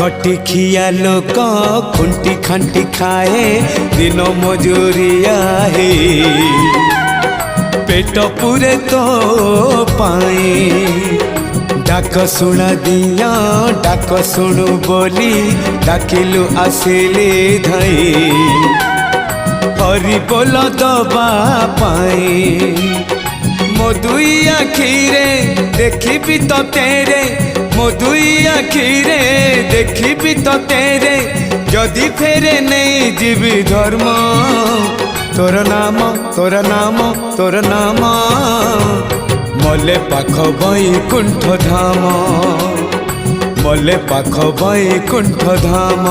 खटिखिया लोक खुंटी खांटी खाए दिन मजूरिया है पेट पूरे तो पाए डाक शुणा दिया डाक शुणु बोली डाकिलु आसिले धई हरि बोल दबा पाए मो दुई आखिरे देखी तो तेरे मो दुई आखिरे देखी तो तेरे जदि फेरे नहीं जीवी धर्म तोर नाम तोर नाम तोर नाम मले पाख बैकुंठ धाम मले पाख बैकुंठ धाम।